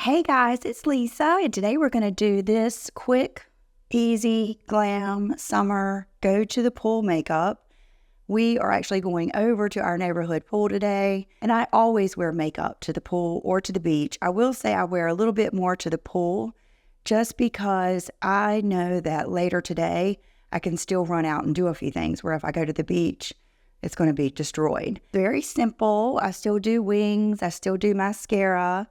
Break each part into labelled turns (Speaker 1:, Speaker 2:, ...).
Speaker 1: Hey guys, it's Lisa, and today we're going to do this quick, easy, glam, summer, go to the pool makeup. We are actually going over to our neighborhood pool today, and I always wear makeup to the pool or to the beach. I will say I wear a little bit more to the pool just because I know that later today I can still run out and do a few things, where if I go to the beach, it's going to be destroyed. Very simple. I still do wings. I still do mascara.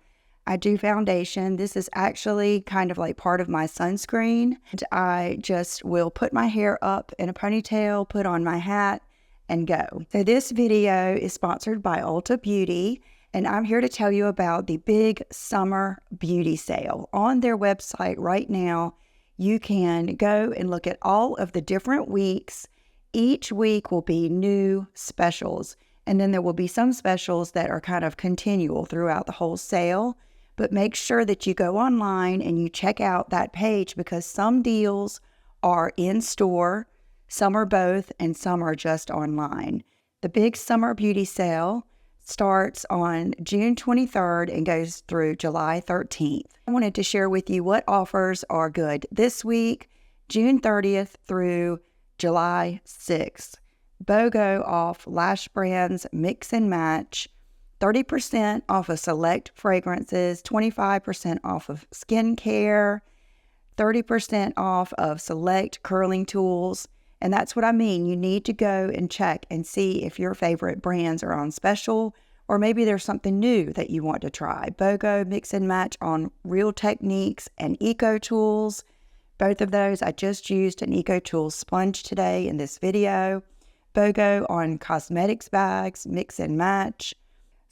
Speaker 1: I do foundation. This is actually kind of like part of my sunscreen. And I just will put my hair up in a ponytail, put on my hat, and go. So this video is sponsored by Ulta Beauty, and I'm here to tell you about the big summer beauty sale. On their website right now, you can go and look at all of the different weeks. Each week will be new specials, and then there will be some specials that are kind of continual throughout the whole sale. But make sure that you go online and you check out that page, because some deals are in store, some are both, and some are just online. The big summer beauty sale starts on June 23rd and goes through July 13th. I wanted to share with you what offers are good this week, June 30th through July 6th. BOGO off lash brands, mix and match, 30% off of select fragrances, 25% off of skincare, 30% off of select curling tools. And that's what I mean. You need to go and check and see if your favorite brands are on special, or maybe there's something new that you want to try. BOGO mix and match on Real Techniques and Eco Tools. Both of those, I just used an Eco Tools sponge today in this video. BOGO on cosmetics bags, mix and match.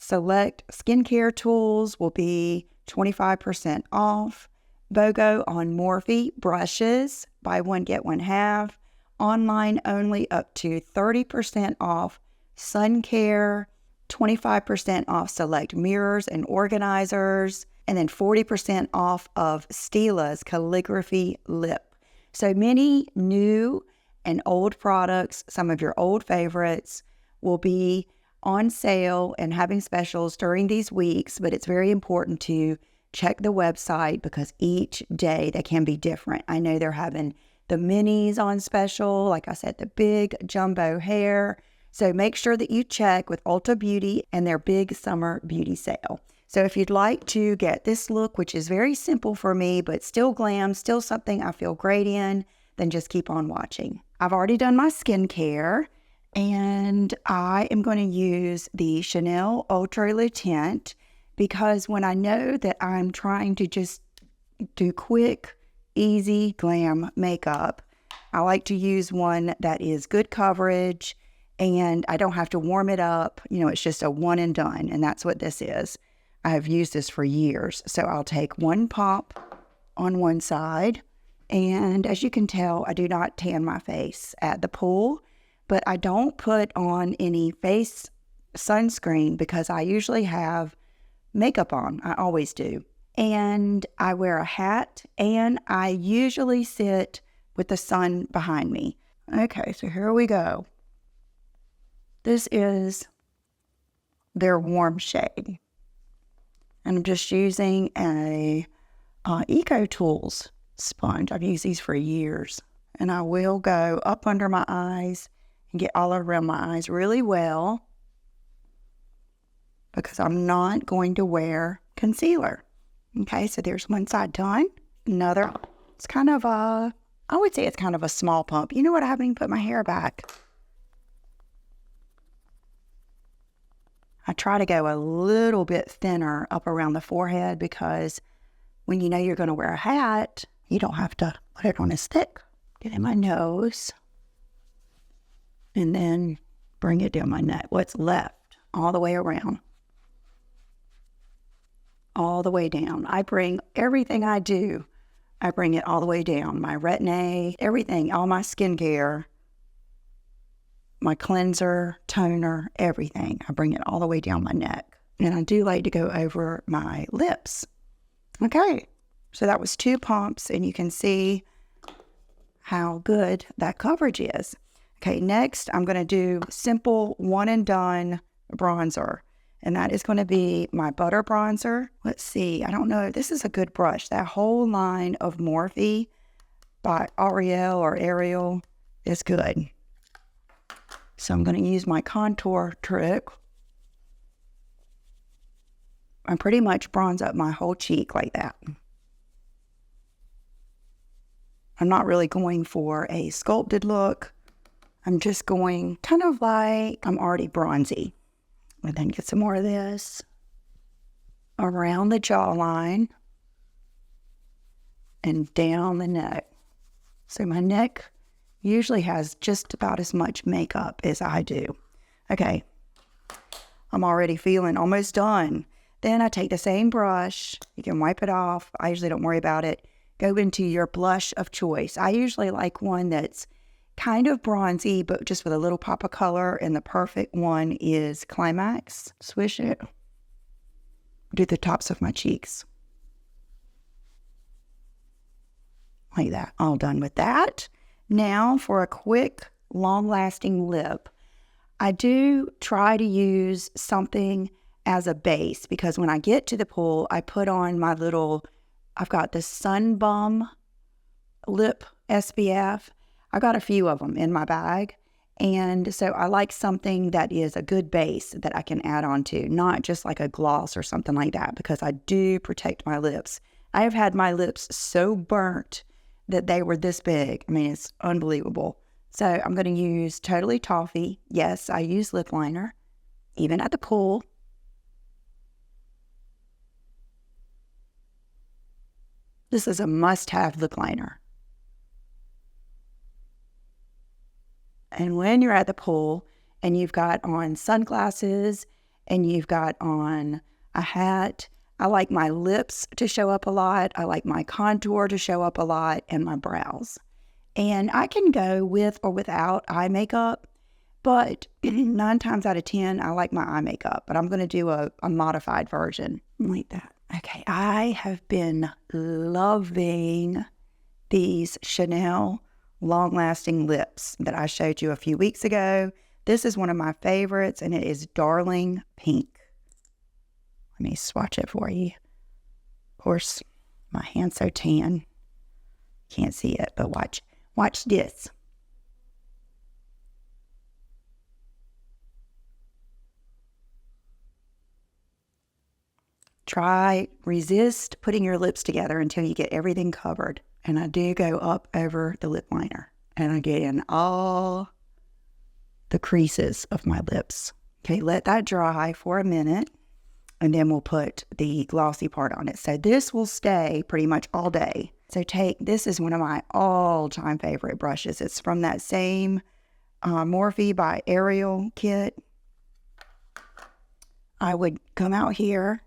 Speaker 1: Select skincare tools will be 25% off. BOGO on Morphe brushes, buy one, get one half. Online only up to 30% off sun care, 25% off select mirrors and organizers, and then 40% off of Stila's calligraphy lip. So many new and old products, some of your old favorites, will be on sale and having specials during these weeks, but it's very important to check the website because each day they can be different. I know they're having the minis on special, like I said, the big jumbo hair. So make sure that you check with Ulta Beauty and their big summer beauty sale. So if you'd like to get this look, which is very simple for me, but still glam, still something I feel great in, then just keep on watching. I've already done my skincare, and I am going to use the Chanel Ultra Le Tint, because when I know that I'm trying to just do quick, easy glam makeup, I like to use one that is good coverage and I don't have to warm it up. You know, it's just a one and done, and that's what this is. I have used this for years. So I'll take one pop on one side, and as you can tell, I do not tan my face at the pool. But I don't put on any face sunscreen because I usually have makeup on. I always do. And I wear a hat, and I usually sit with the sun behind me. Okay, so here we go. This is their warm shade. And I'm just using a Eco Tools sponge. I've used these for years. And I will go up under my eyes and get all around my eyes really well, because I'm not going to wear concealer. Okay, so there's one side done. Another, it's kind of I would say it's kind of a small pump. You know what, I haven't even put my hair back. I try to go a little bit thinner up around the forehead, because when you know you're going to wear a hat, you don't have to put it on as thick. Get in my nose. And then bring it down my neck. What's left, all the way around. All the way down. I bring everything I do, I bring it all the way down. My Retin-A, everything, all my skincare, my cleanser, toner, everything. I bring it all the way down my neck. And I do like to go over my lips. Okay, so that was 2 pumps, and you can see how good that coverage is. Okay, next I'm going to do simple one and done bronzer. And that is going to be my butter bronzer. Let's see. I don't know. This is a good brush. That whole line of Morphe by Ariel is good. So I'm going to use my contour trick and pretty much bronze up my whole cheek like that. I'm not really going for a sculpted look. I'm just going kind of like I'm already bronzy. And then get some more of this around the jawline and down the neck. So my neck usually has just about as much makeup as I do. Okay, I'm already feeling almost done. Then I take the same brush. You can wipe it off. I usually don't worry about it. Go into your blush of choice. I usually like one that's kind of bronzy, but just with a little pop of color. And the perfect one is Climax. Swish it. Do the tops of my cheeks. Like that. All done with that. Now for a quick, long-lasting lip. I do try to use something as a base because when I get to the pool, I put on my little, I've got the Sun Bum lip SPF. I got a few of them in my bag. And so I like something that is a good base that I can add on to, not just like a gloss or something like that, because I do protect my lips. I have had my lips so burnt that they were this big. I mean, it's unbelievable. So I'm going to use Totally Toffee. Yes, I use lip liner, even at the pool. This is a must-have lip liner. And when you're at the pool and you've got on sunglasses and you've got on a hat, I like my lips to show up a lot. I like my contour to show up a lot and my brows. And I can go with or without eye makeup, but 9 times out of 10, I like my eye makeup. But I'm going to do a modified version like that. Okay, I have been loving these Chanel long-lasting lips that I showed you a few weeks ago. This is one of my favorites, and it is Darling Pink. Let me swatch it for you. Of course, my hand's so tan. Can't see it, but watch this. Resist putting your lips together until you get everything covered. And I do go up over the lip liner. And I get in all the creases of my lips. Okay, let that dry for a minute. And then we'll put the glossy part on it. So this will stay pretty much all day. So this is one of my all-time favorite brushes. It's from that same Morphe by Ariel kit. I would come out here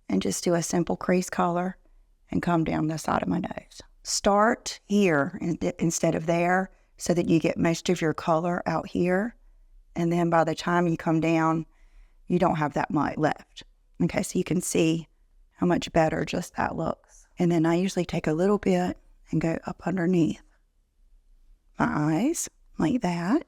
Speaker 1: and just do a simple crease color and come down the side of my nose. Start here instead of there so that you get most of your color out here. And then by the time you come down, you don't have that much left. Okay, so you can see how much better just that looks. And then I usually take a little bit and go up underneath my eyes like that.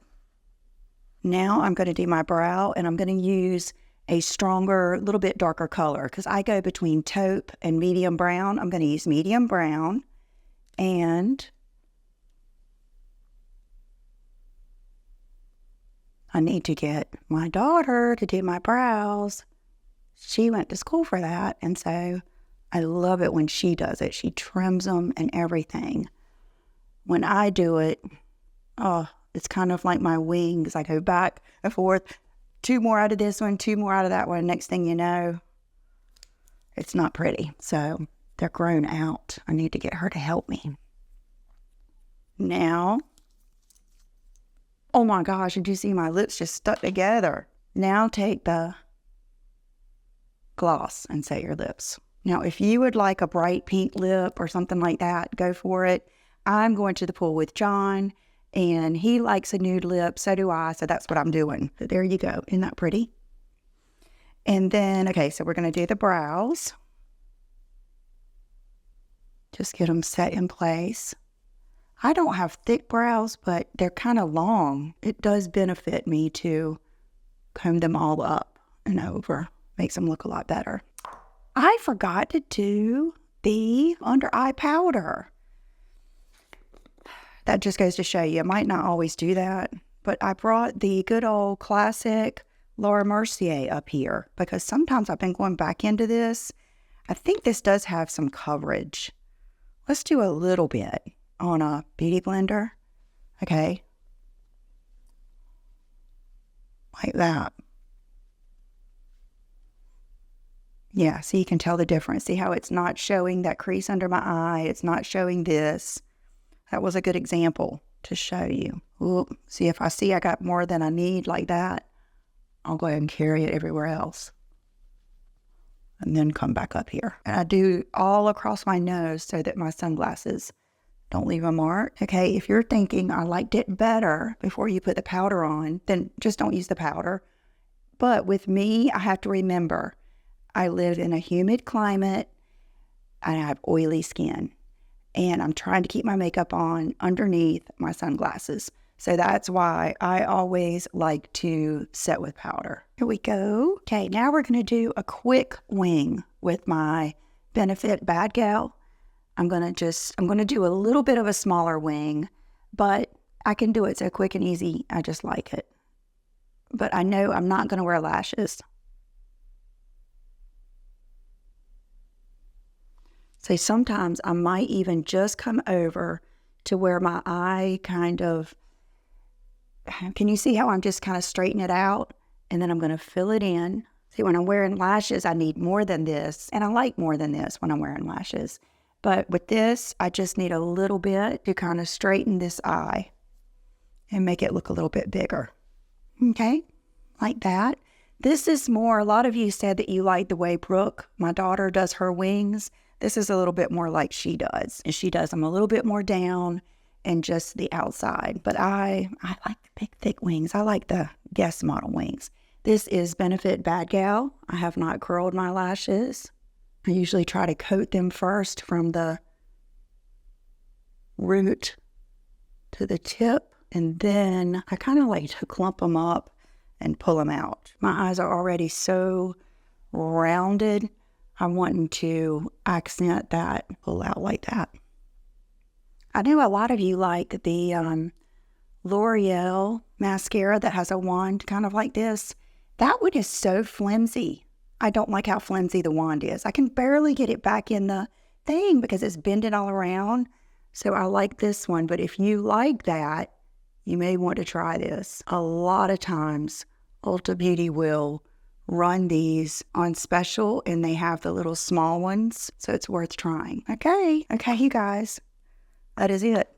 Speaker 1: Now I'm going to do my brow, and I'm going to use a stronger, little bit darker color because I go between taupe and medium brown. I'm going to use medium brown, and I need to get my daughter to do my brows. She went to school for that, and so I love it when she does it. She trims them and everything. When I do it, oh, it's kind of like my wings. I go back and forth. 2 more out of this one, 2 more out of that one. Next thing you know, it's not pretty. So they're grown out. I need to get her to help me. Now, oh my gosh, did you see my lips just stuck together? Now take the gloss and set your lips. Now, if you would like a bright pink lip or something like that, go for it. I'm going to the pool with John, and he likes a nude lip. So do I. So that's what I'm doing. So there you go. Isn't that pretty? And then, okay, so we're going to do the brows. Just get them set in place. I don't have thick brows, but they're kind of long. It does benefit me to comb them all up. and over. Makes them look a lot better. I forgot to do the under eye powder. That just goes to show you, I might not always do that, but I brought the good old classic Laura Mercier up here because sometimes I've been going back into this. I think this does have some coverage. Let's do a little bit on a beauty blender. Okay. Like that. Yeah, so you can tell the difference. See how it's not showing that crease under my eye. It's not showing this. That was a good example to show you. Ooh, see, if I see I got more than I need like that, I'll go ahead and carry it everywhere else. And then come back up here. And I do all across my nose so that my sunglasses don't leave a mark. Okay, if you're thinking I liked it better before you put the powder on, then just don't use the powder. But with me, I have to remember, I live in a humid climate and I have oily skin. And I'm trying to keep my makeup on underneath my sunglasses. So that's why I always like to set with powder. Here we go. Okay, now we're going to do a quick wing with my Benefit Bad Gal. I'm going to do a little bit of a smaller wing, but I can do it so quick and easy. I just like it. But I know I'm not going to wear lashes. So sometimes I might even just come over to where my eye kind of, can you see how I'm just kind of straightening it out? And then I'm going to fill it in. See, when I'm wearing lashes, I need more than this. And I like more than this when I'm wearing lashes. But with this, I just need a little bit to kind of straighten this eye and make it look a little bit bigger. Okay, like that. This is more, a lot of you said that you like the way Brooke, my daughter, does her wings. This is a little bit more like she does. And she does them a little bit more down and just the outside. But I like the big, thick wings. I like the Guess model wings. This is Benefit Bad Gal. I have not curled my lashes. I usually try to coat them first from the root to the tip. And then I kind of like to clump them up and pull them out. My eyes are already so rounded. I'm wanting to accent that, pull out like that. I know a lot of you like the L'Oreal mascara that has a wand kind of like this. That one is so flimsy. I don't like how flimsy the wand is. I can barely get it back in the thing because it's bending all around. So I like this one. But if you like that, you may want to try this. A lot of times, Ulta Beauty will run these on special and they have the little small ones. So it's worth trying. Okay, you guys. That is it.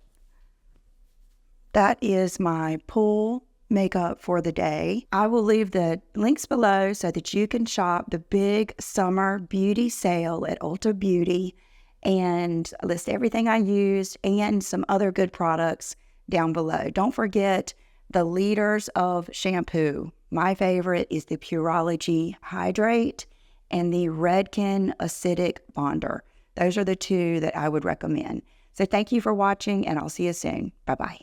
Speaker 1: That is my pool makeup for the day. I will leave the links below so that you can shop the big summer beauty sale at Ulta Beauty and list everything I used and some other good products down below. Don't forget the liters of shampoo. My favorite is the Pureology Hydrate and the Redken Acidic Bonder. Those are the two that I would recommend. So thank you for watching and I'll see you soon. Bye-bye.